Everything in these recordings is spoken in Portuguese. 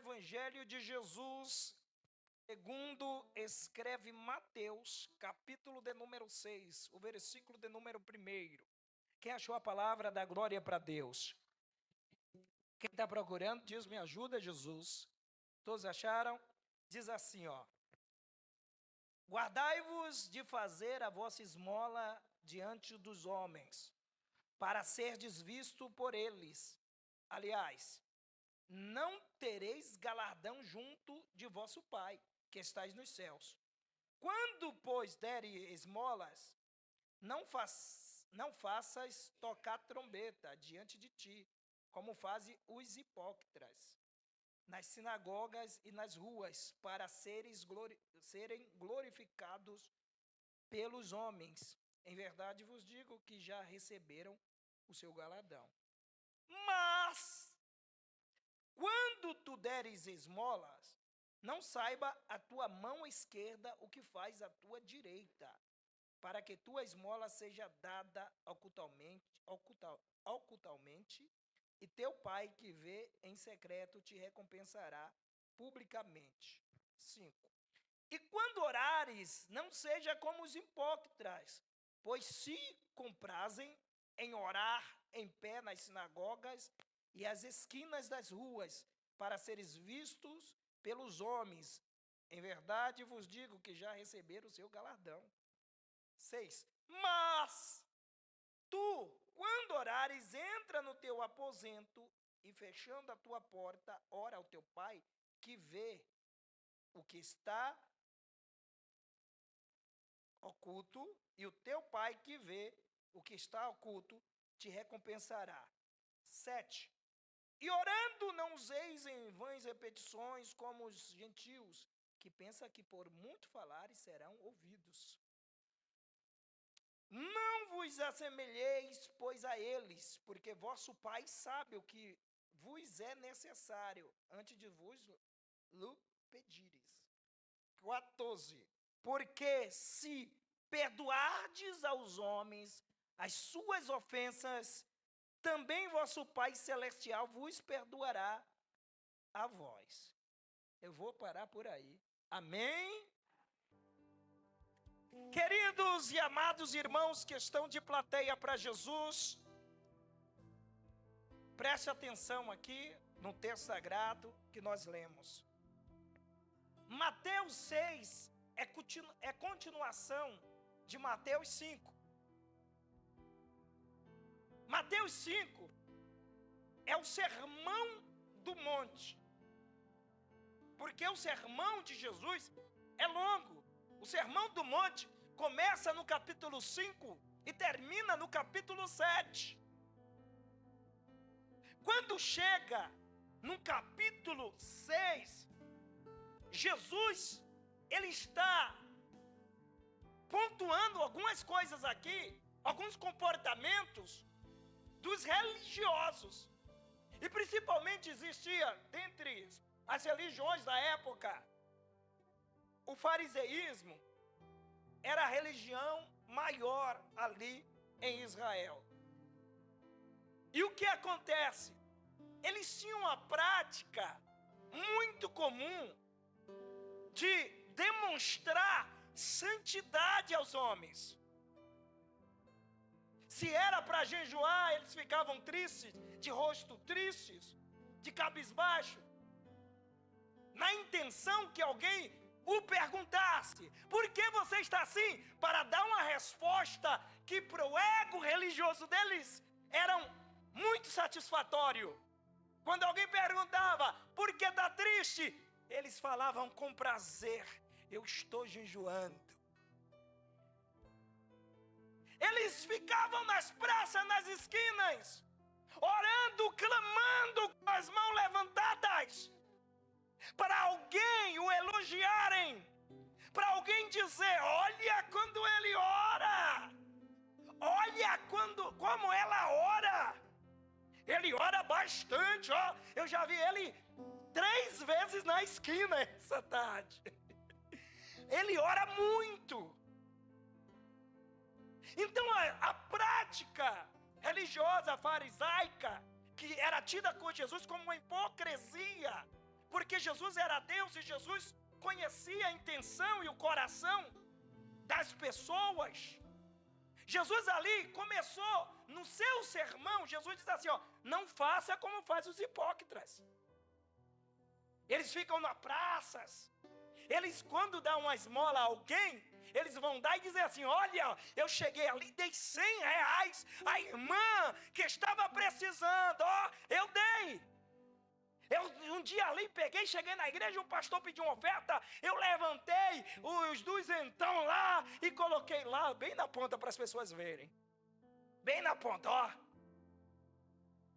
Evangelho de Jesus, segundo escreve Mateus, capítulo de número 6, o versículo de número 1. Quem achou a palavra, dá glória para Deus. Quem está procurando, diz, me ajuda, Jesus. Todos acharam? Diz assim, ó. Guardai-vos de fazer a vossa esmola diante dos homens, para serdes visto por eles. Aliás, não tereis galardão junto de vosso Pai, que estais nos céus. Quando, pois, derem esmolas, não faças tocar trombeta diante de ti, como fazem os hipócritas, nas sinagogas e nas ruas, para serem glorificados pelos homens. Em verdade vos digo que já receberam o seu galardão. Mas, quando tu deres esmolas, não saiba a tua mão esquerda o que faz a tua direita, para que tua esmola seja dada ocultamente, e teu pai que vê em secreto te recompensará publicamente. 5. E quando orares, não seja como os hipócritas, pois se comprazem em orar em pé nas sinagogas e às esquinas das ruas, para seres vistos pelos homens. Em verdade vos digo que já receberam o seu galardão. 6. Mas tu, quando orares, entra no teu aposento e, fechando a tua porta, ora ao teu pai, que vê o que está oculto, e o teu pai que vê o que está oculto te recompensará. 7. E orando não useis em vãs repetições como os gentios, que pensam que por muito falarem serão ouvidos. Não vos assemelheis, pois, a eles, porque vosso Pai sabe o que vos é necessário, antes de vos lo pedires. 14. Porque se perdoardes aos homens as suas ofensas, também vosso Pai Celestial vos perdoará a vós. Eu vou parar por aí. Amém? Queridos e amados irmãos que estão de plateia para Jesus, preste atenção aqui no texto sagrado que nós lemos. Mateus 6 é continuação de Mateus 5. Mateus 5 é o sermão do monte. Porque o sermão de Jesus é longo. O sermão do monte começa no capítulo 5 e termina no capítulo 7. Quando chega no capítulo 6, Jesus, ele está pontuando algumas coisas aqui, alguns comportamentos dos religiosos. E principalmente existia, dentre as religiões da época, o fariseísmo era a religião maior ali em Israel. E o que acontece? Eles tinham uma prática muito comum de demonstrar santidade aos homens. Se era para jejuar, eles ficavam tristes, de rosto tristes, de cabisbaixo, na intenção que alguém o perguntasse: por que você está assim? Para dar uma resposta que para o ego religioso deles era muito satisfatório. Quando alguém perguntava: por que está triste? Eles falavam com prazer: eu estou jejuando. Eles ficavam nas praças, nas esquinas, orando, clamando com as mãos levantadas, para alguém o elogiarem, para alguém dizer: olha quando ele ora, olha como ela ora. Ele ora bastante, ó. Eu já vi ele 3 vezes na esquina essa tarde. Ele ora muito. Então a prática religiosa farisaica, que era tida com Jesus como uma hipocrisia, porque porque Jesus era Deus e Jesus conhecia a intenção e o coração das pessoas. Jesus ali começou, no seu sermão, Jesus diz assim, ó, não faça como fazem os hipócritas. Eles ficam nas praças, eles quando dão uma esmola a alguém, eles vão dar e dizer assim, olha, eu cheguei ali, dei 100 reais, a irmã que estava precisando, ó, eu dei. Eu um dia ali peguei, cheguei na igreja, o pastor pediu uma oferta, eu levantei os duzentão lá e coloquei lá, bem na ponta para as pessoas verem. Bem na ponta, ó.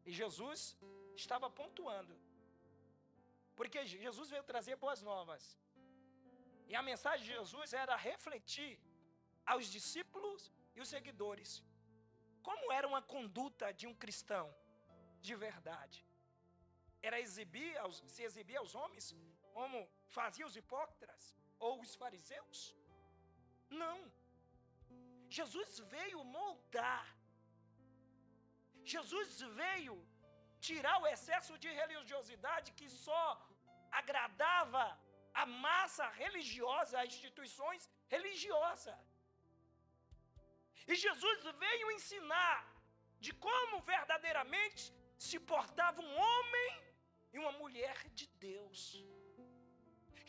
E Jesus estava pontuando. Porque Jesus veio trazer boas novas. E a mensagem de Jesus era refletir aos discípulos e os seguidores como era uma conduta de um cristão de verdade. Era se exibir aos homens como faziam os hipócritas ou os fariseus? Não. Jesus veio moldar. Jesus veio tirar o excesso de religiosidade que só agradava a massa religiosa, as instituições religiosas. E Jesus veio ensinar de como verdadeiramente se portava um homem e uma mulher de Deus.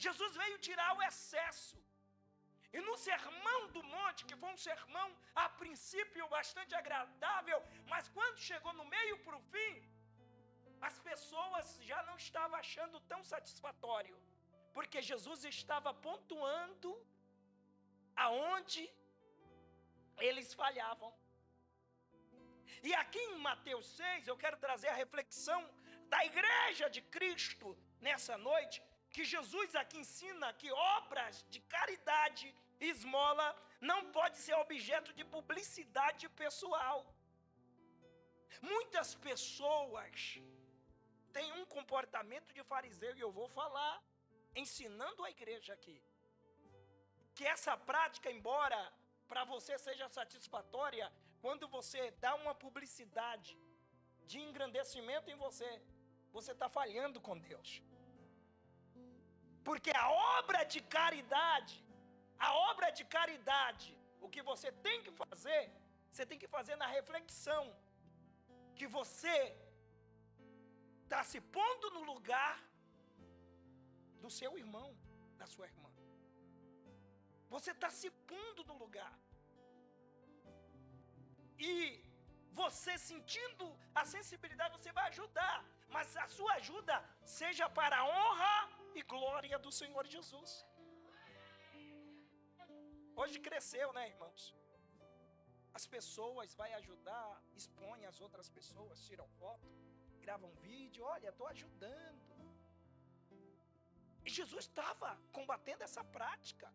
Jesus veio tirar o excesso. E no Sermão do Monte, que foi um sermão a princípio bastante agradável, mas quando chegou no meio para o fim, as pessoas já não estavam achando tão satisfatório, porque Jesus estava pontuando aonde eles falhavam. E aqui em Mateus 6, eu quero trazer a reflexão da igreja de Cristo nessa noite, que Jesus aqui ensina que obras de caridade e esmola não pode ser objeto de publicidade pessoal. Muitas pessoas têm um comportamento de fariseu, e eu vou falar, ensinando a igreja aqui, que essa prática, embora para você seja satisfatória, quando você dá uma publicidade de engrandecimento em você, você está falhando com Deus. Porque a obra de caridade, o que você tem que fazer na reflexão, que você está se pondo no lugar do seu irmão, da sua irmã. Você está se pondo no lugar. E você sentindo a sensibilidade, você vai ajudar. Mas a sua ajuda seja para a honra e glória do Senhor Jesus. Hoje cresceu, né, irmãos? As pessoas vão ajudar, expõem as outras pessoas, tiram foto, gravam vídeo, olha, estou ajudando. E Jesus estava combatendo essa prática.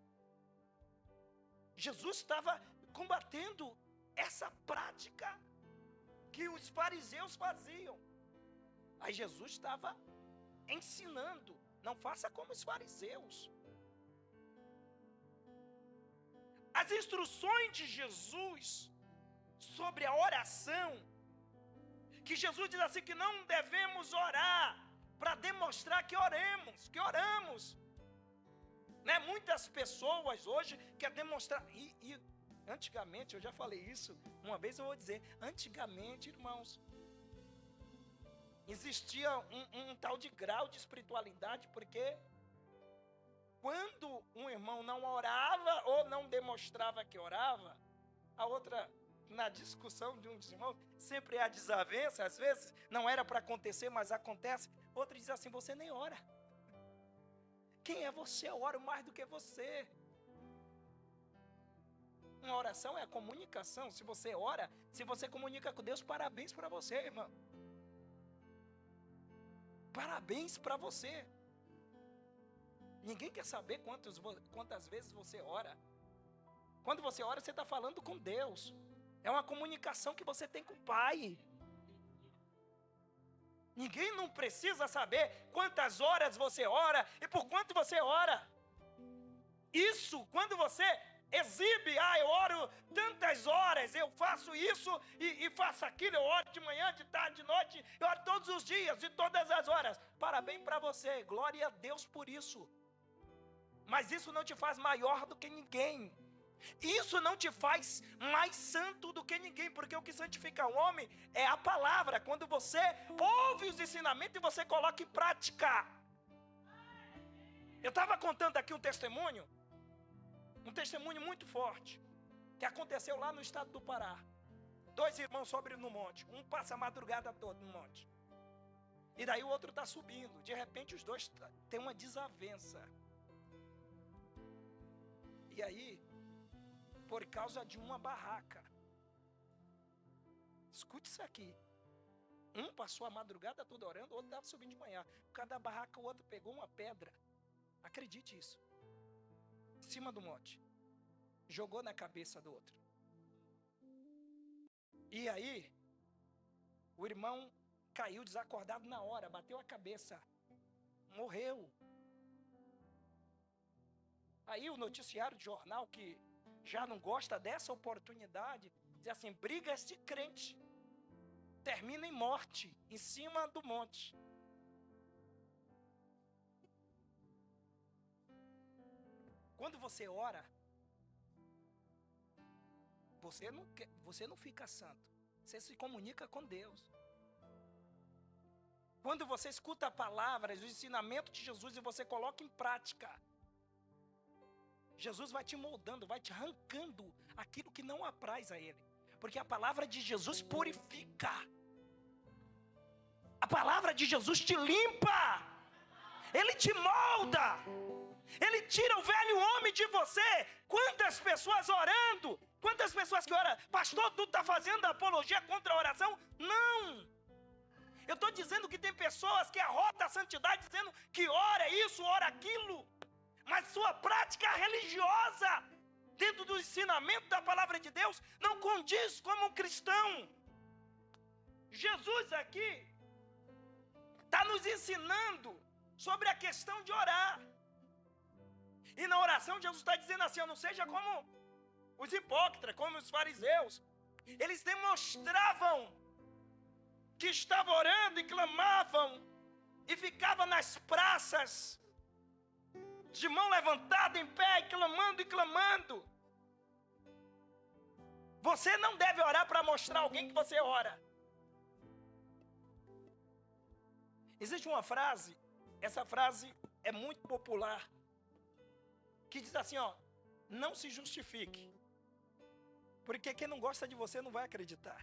Jesus estava combatendo essa prática que os fariseus faziam. Aí Jesus estava ensinando, não faça como os fariseus. As instruções de Jesus sobre a oração, que Jesus diz assim que não devemos orar para demonstrar que oramos. Né? Muitas pessoas hoje querem demonstrar, e antigamente, eu já falei isso, uma vez eu vou dizer, antigamente, irmãos, existia um tal de grau de espiritualidade, porque quando um irmão não orava ou não demonstrava que orava, a outra, na discussão de um dos irmãos, sempre há desavença, às vezes não era para acontecer, mas acontece, outro diz assim, você nem ora. Quem é você? Eu oro mais do que você. Uma oração é a comunicação. Se você ora, se você comunica com Deus, parabéns para você, irmão. Parabéns para você. Ninguém quer saber quantas vezes você ora. Quando você ora, você está falando com Deus. É uma comunicação que você tem com o Pai. Ninguém não precisa saber quantas horas você ora e por quanto você ora. Isso, quando você exibe, eu oro tantas horas, eu faço isso e faço aquilo, eu oro de manhã, de tarde, de noite, eu oro todos os dias, de todas as horas. Parabéns para você, glória a Deus por isso. Mas isso não te faz maior do que ninguém. Isso não te faz mais santo do que ninguém, porque o que santifica o homem é a palavra. Quando você ouve os ensinamentos e você coloca em prática. Eu estava contando aqui um testemunho muito forte, que aconteceu lá no estado do Pará. 2 irmãos sobem no monte, um passa a madrugada toda no monte, e daí o outro está subindo. De repente os dois têm uma desavença. E aí, por causa de uma barraca, escute isso aqui, um passou a madrugada toda orando, o outro estava subindo de manhã. Por causa da barraca, o outro pegou uma pedra, acredite isso, em cima do monte, jogou na cabeça do outro. E aí, o irmão caiu desacordado na hora, bateu a cabeça, morreu. Aí o noticiário de jornal, que já não gosta dessa oportunidade, diz assim: brigas de crente termina em morte, em cima do monte. Quando você ora, você não fica santo, você se comunica com Deus. Quando você escuta a palavra, os ensinamentos de Jesus e você coloca em prática, Jesus vai te moldando, vai te arrancando aquilo que não apraz a Ele. Porque a palavra de Jesus purifica. A palavra de Jesus te limpa. Ele te molda. Ele tira o velho homem de você. Quantas pessoas orando, quantas pessoas que oram: pastor, tu está fazendo apologia contra a oração? Não. Eu estou dizendo que tem pessoas que arrotam a santidade dizendo que ora isso, ora aquilo, mas sua prática religiosa, dentro do ensinamento da palavra de Deus, não condiz como um cristão. Jesus aqui está nos ensinando sobre a questão de orar. E na oração Jesus está dizendo assim: não seja como os hipócritas, como os fariseus. Eles demonstravam que estavam orando e clamavam, e ficavam nas praças, de mão levantada, em pé, clamando e clamando. Você não deve orar para mostrar a alguém que você ora. Existe uma frase, essa frase é muito popular, que diz assim, não se justifique, porque quem não gosta de você não vai acreditar.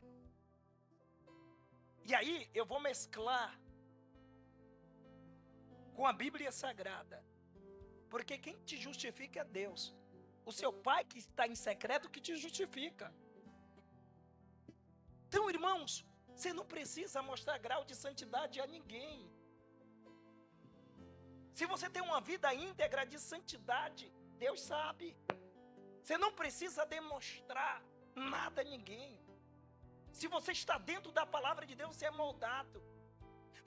E aí eu vou mesclar com a Bíblia Sagrada, porque quem te justifica é Deus. O seu Pai que está em secreto que te justifica. Então, irmãos, você não precisa mostrar grau de santidade a ninguém. Se você tem uma vida íntegra de santidade, Deus sabe. Você não precisa demonstrar nada a ninguém. Se você está dentro da palavra de Deus, você é moldado.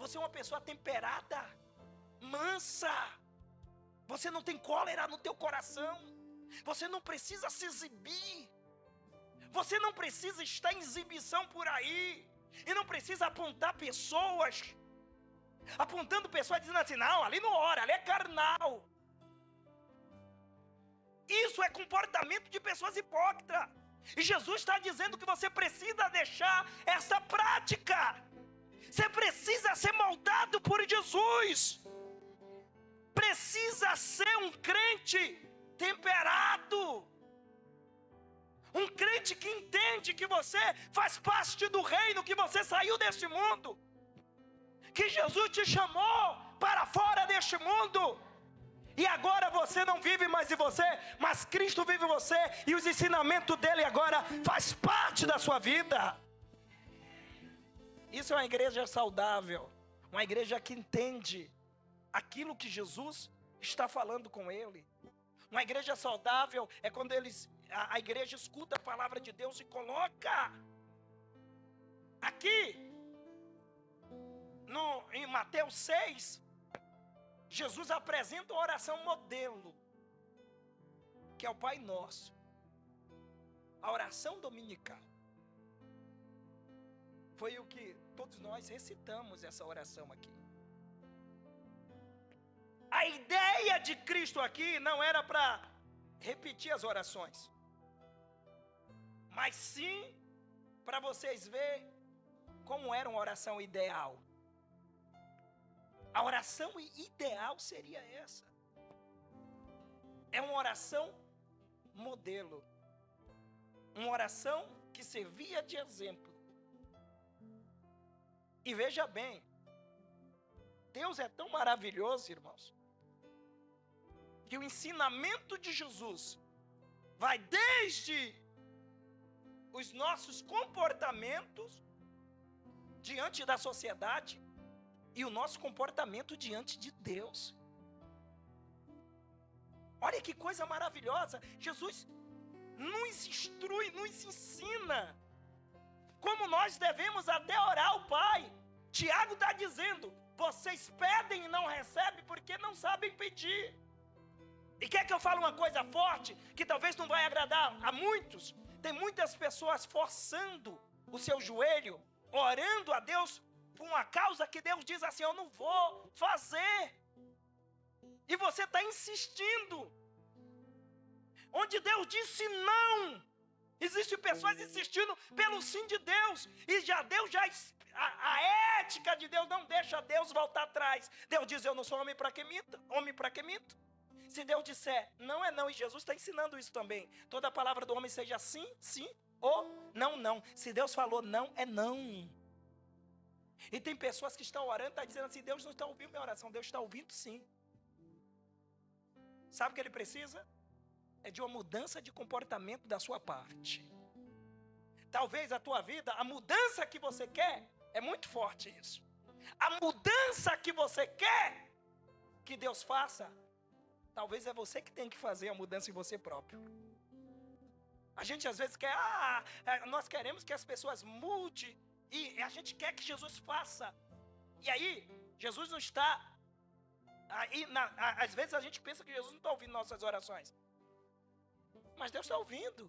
Você é uma pessoa temperada, mansa. Você não tem cólera no teu coração. Você não precisa se exibir. Você não precisa estar em exibição por aí. E não precisa apontar pessoas. Apontando pessoas dizendo assim, não, ali não ora, ali é carnal. Isso é comportamento de pessoas hipócritas. E Jesus está dizendo que você precisa deixar essa prática. Você precisa ser moldado por Jesus. Precisa ser um crente temperado. Um crente que entende que você faz parte do reino, que você saiu deste mundo. Que Jesus te chamou para fora deste mundo. E agora você não vive mais em você, mas Cristo vive em você. E os ensinamentos dele agora faz parte da sua vida. Isso é uma igreja saudável. Uma igreja que entende aquilo que Jesus está falando com ele. Uma igreja saudável é quando a igreja escuta a palavra de Deus e coloca. Aqui, em Mateus 6, Jesus apresenta a oração modelo, que é o Pai Nosso. A oração dominical. Foi o que todos nós recitamos essa oração aqui. A ideia de Cristo aqui não era para repetir as orações, mas sim para vocês verem como era uma oração ideal. A oração ideal seria essa. É uma oração modelo. Uma oração que servia de exemplo. E veja bem, Deus é tão maravilhoso, irmãos, que o ensinamento de Jesus vai desde os nossos comportamentos diante da sociedade e o nosso comportamento diante de Deus. Olha que coisa maravilhosa. Jesus nos instrui, nos ensina como nós devemos até orar ao Pai. Tiago está dizendo: vocês pedem e não recebem porque não sabem pedir. E quer que eu fale uma coisa forte, que talvez não vai agradar a muitos? Tem muitas pessoas forçando o seu joelho, orando a Deus por uma causa que Deus diz assim: eu não vou fazer. E você está insistindo. Onde Deus disse não. Existem pessoas insistindo pelo sim de Deus. E a ética de Deus não deixa Deus voltar atrás. Deus diz: eu não sou homem para que minta. Homem para que minto. Se Deus disser não é não, e Jesus está ensinando isso também. Toda palavra do homem seja sim, sim, ou não, não. Se Deus falou não, é não. E tem pessoas que estão orando e estão dizendo assim: Deus não está ouvindo minha oração. Deus está ouvindo sim. Sabe o que ele precisa? É de uma mudança de comportamento da sua parte. Talvez a tua vida, a mudança que você quer, é muito forte isso. A mudança que você quer que Deus faça, talvez é você que tem que fazer a mudança em você próprio. A gente às vezes quer, nós queremos que as pessoas mudem, e a gente quer que Jesus faça. E aí, Jesus não está, às vezes a gente pensa que Jesus não está ouvindo nossas orações. Mas Deus está ouvindo.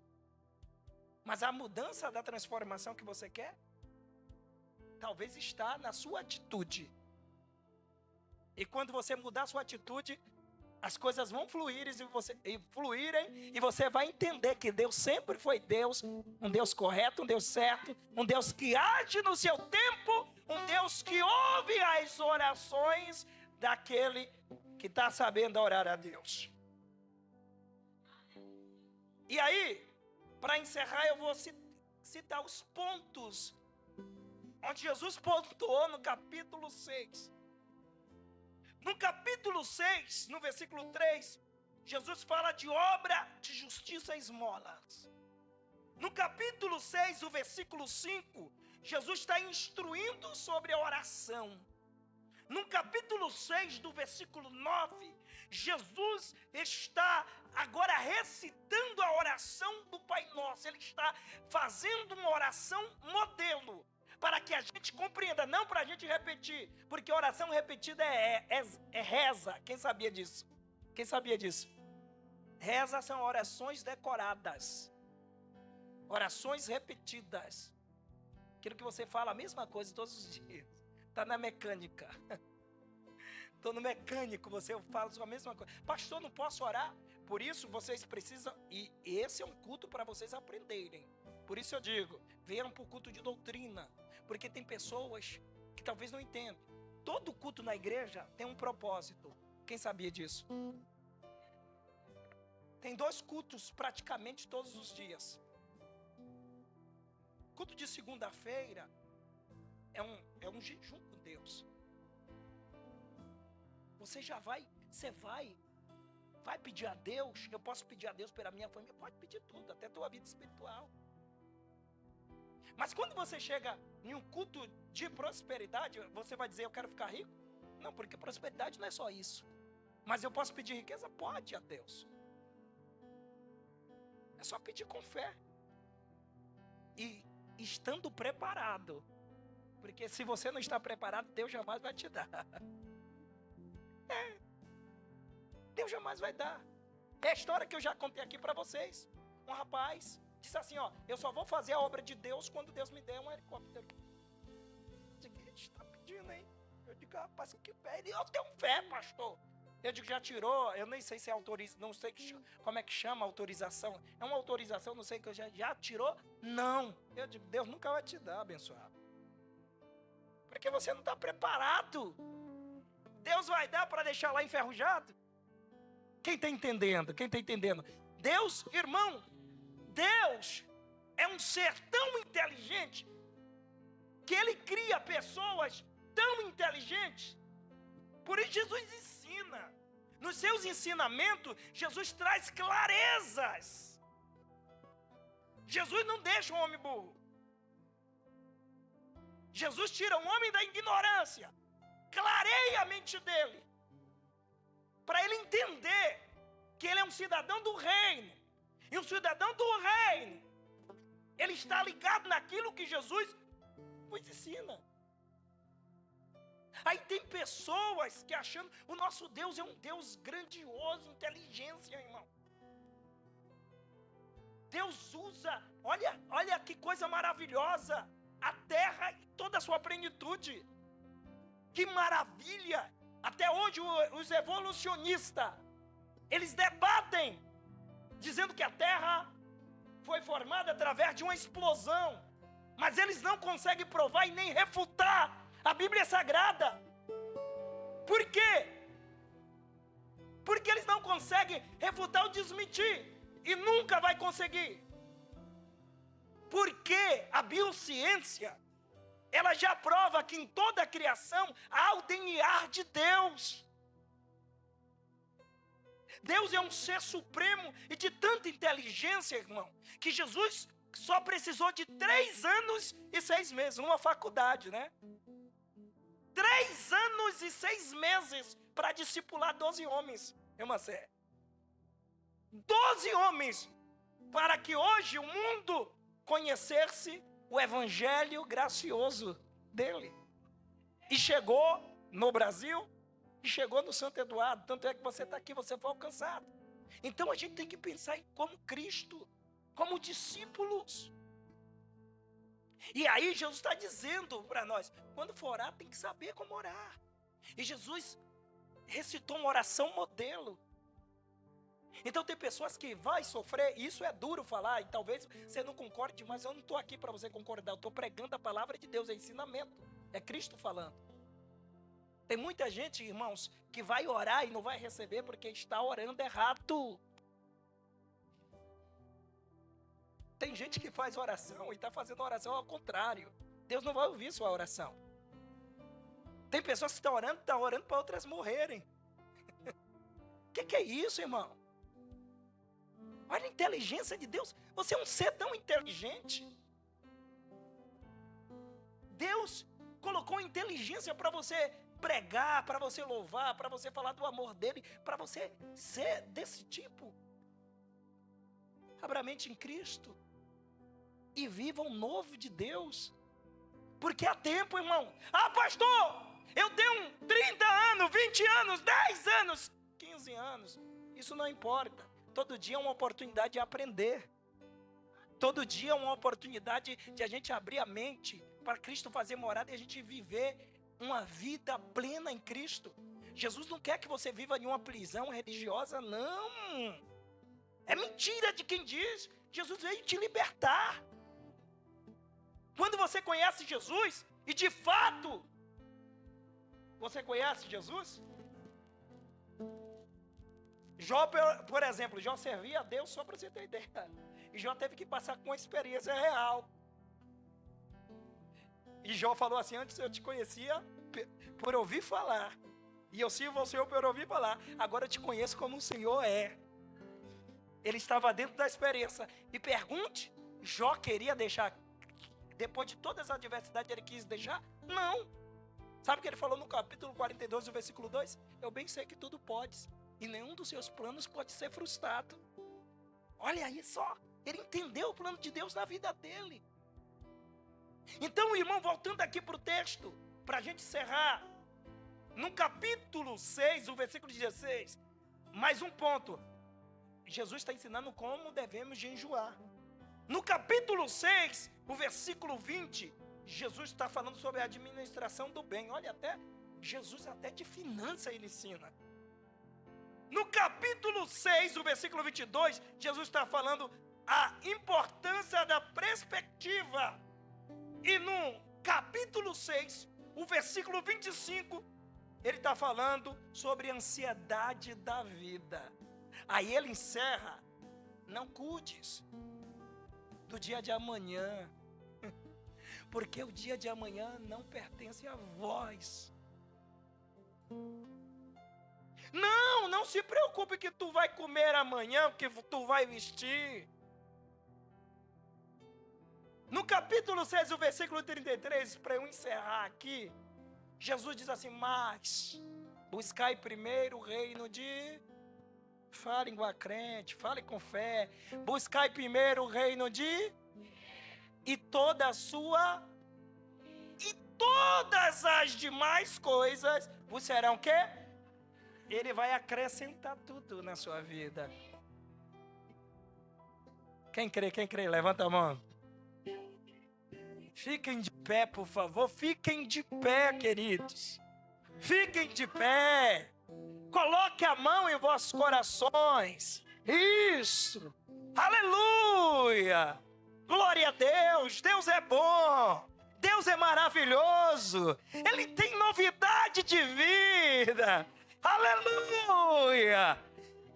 Mas a mudança da transformação que você quer, talvez está na sua atitude. E quando você mudar a sua atitude, as coisas vão fluírem e você vai entender que Deus sempre foi Deus, um Deus correto, um Deus certo, um Deus que age no seu tempo, um Deus que ouve as orações daquele que está sabendo orar a Deus. E aí, para encerrar, eu vou citar os pontos onde Jesus pontuou no capítulo 6. No capítulo 6, no versículo 3, Jesus fala de obra de justiça e esmolas. No capítulo 6, o versículo 5, Jesus está instruindo sobre a oração. No capítulo 6, do versículo 9, Jesus está agora recitando a oração do Pai Nosso. Ele está fazendo uma oração modelo, para que a gente compreenda, não para a gente repetir, porque oração repetida é reza. Quem sabia disso? Quem sabia disso? Reza são orações decoradas, orações repetidas. Aquilo que você fala a mesma coisa todos os dias. Está na mecânica. Estou no mecânico, você fala a mesma coisa. Pastor, não posso orar? Por isso vocês precisam, e esse é um culto para vocês aprenderem. Por isso eu digo, venham para o culto de doutrina. Porque tem pessoas que talvez não entendam. Todo culto na igreja tem um propósito. Quem sabia disso? Tem 2 cultos praticamente todos os dias. Culto de segunda-feira é um jejum com Deus. Você vai pedir a Deus. Eu posso pedir a Deus pela minha família, pode pedir tudo, até a tua vida espiritual. Mas quando você chega em um culto de prosperidade, você vai dizer: eu quero ficar rico? Não, porque prosperidade não é só isso. Mas eu posso pedir riqueza? Pode a Deus. É só pedir com fé. E estando preparado. Porque se você não está preparado, Deus jamais vai te dar. Deus jamais vai dar. É a história que eu já contei aqui para vocês. Um rapaz disse assim, ó, eu só vou fazer a obra de Deus quando Deus me der um helicóptero. Eu digo, o que a gente está pedindo, hein? Eu digo, rapaz, que fé. Eu tenho fé, pastor. Eu digo, já tirou, eu nem sei se é autorização, não sei como é que chama autorização. É uma autorização, não sei que eu já tirou? Não. Eu digo, Deus nunca vai te dar, abençoado. Porque você não está preparado. Deus vai dar para deixar lá enferrujado? Quem está entendendo? Quem está entendendo? Deus, irmão, Deus é um ser tão inteligente que Ele cria pessoas tão inteligentes. Por isso Jesus ensina. Nos seus ensinamentos, Jesus traz clarezas. Jesus não deixa o homem burro. Jesus tira o homem da ignorância, clareia a mente dele, para ele entender que ele é um cidadão do reino. E o cidadão do reino, ele está ligado naquilo que Jesus nos ensina. Aí tem pessoas que achando, o nosso Deus é um Deus grandioso, inteligência, irmão. Deus usa, olha que coisa maravilhosa, a terra e toda a sua plenitude. Que maravilha! Até hoje os evolucionistas, eles debatem, dizendo que a terra foi formada através de uma explosão. Mas eles não conseguem provar e nem refutar a Bíblia Sagrada. Por quê? Porque eles não conseguem refutar ou desmentir. E nunca vai conseguir. Porque a biociência, ela já prova que em toda a criação há o DNA de Deus. Deus é um ser supremo e de tanta inteligência, irmão, que Jesus só precisou de 3 anos e 6 meses, uma faculdade, né? 3 anos e 6 meses para discipular 12 homens, irmã Sé. 12 homens, para que hoje o mundo conhecesse o evangelho gracioso dele. E chegou no Brasil, e chegou no Santo Eduardo, tanto é que você está aqui, você foi alcançado. Então a gente tem que pensar em como Cristo, como discípulos. E aí Jesus está dizendo para nós, quando for orar tem que saber como orar. E Jesus recitou uma oração modelo. Então tem pessoas que vai sofrer, e isso é duro falar, e talvez você não concorde, mas eu não estou aqui para você concordar, eu estou pregando a palavra de Deus, é ensinamento, é Cristo falando. Tem muita gente, irmãos, que vai orar e não vai receber porque está orando errado. Tem gente que faz oração e está fazendo oração ao contrário. Deus não vai ouvir sua oração. Tem pessoas que estão orando para outras morrerem. O que é isso, irmão? Olha a inteligência de Deus. Você é um ser tão inteligente. Deus colocou inteligência para você pregar, para você louvar, para você falar do amor dele, para você ser desse tipo. Abra a mente em Cristo e viva o novo de Deus. Porque há tempo, irmão. Ah, pastor, eu tenho 30 anos, 20 anos, 10 anos, 15 anos. Isso não importa. Todo dia é uma oportunidade de aprender. Todo dia é uma oportunidade de a gente abrir a mente para Cristo fazer morada e a gente viver uma vida plena em Cristo. Jesus não quer que você viva em uma prisão religiosa, não. É mentira de quem diz. Jesus veio te libertar. Quando você conhece Jesus, e de fato, você conhece Jesus? Jó, por exemplo, Jó servia a Deus, só para você ter ideia. E Jó teve que passar com uma experiência real. E Jó falou assim, antes eu te conhecia por ouvir falar. E eu sirvo ao Senhor por ouvir falar. Agora eu te conheço como o Senhor é. Ele estava dentro da experiência. E pergunte, Jó queria deixar, depois de todas as adversidades, ele quis deixar? Não. Sabe o que ele falou no capítulo 42, no versículo 2? Eu bem sei que tudo podes, e nenhum dos seus planos pode ser frustrado. Olha aí só, ele entendeu o plano de Deus na vida dele. Então, irmão, voltando aqui para o texto, para a gente encerrar, no capítulo 6, o versículo 16, mais um ponto. Jesus está ensinando como devemos jejuar. No capítulo 6, o versículo 20, Jesus está falando sobre a administração do bem. Olha, Jesus até de finança ele ensina. No capítulo 6, o versículo 22, Jesus está falando a importância da perspectiva. E no capítulo 6, o versículo 25, ele está falando sobre a ansiedade da vida. Aí ele encerra: não cuides do dia de amanhã, porque o dia de amanhã não pertence a vós. Não se preocupe que tu vai comer amanhã, que tu vai vestir. No capítulo 6, o versículo 33, para eu encerrar aqui, Jesus diz assim: mas buscai primeiro o reino de... Fale igual a crente, fale com fé. Buscai primeiro o reino de... E todas as demais coisas vos serão o quê? Ele vai acrescentar tudo na sua vida. Quem crê, levanta a mão. Fiquem de pé, por favor, fiquem de pé, queridos. Fiquem de pé. Coloque a mão em vossos corações. Isso. Aleluia. Glória a Deus. Deus é bom. Deus é maravilhoso. Ele tem novidade de vida. Aleluia.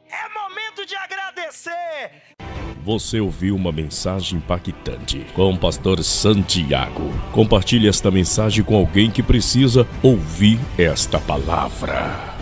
É momento de agradecer. Você ouviu uma mensagem impactante com o pastor Santiago. Compartilhe esta mensagem com alguém que precisa ouvir esta palavra.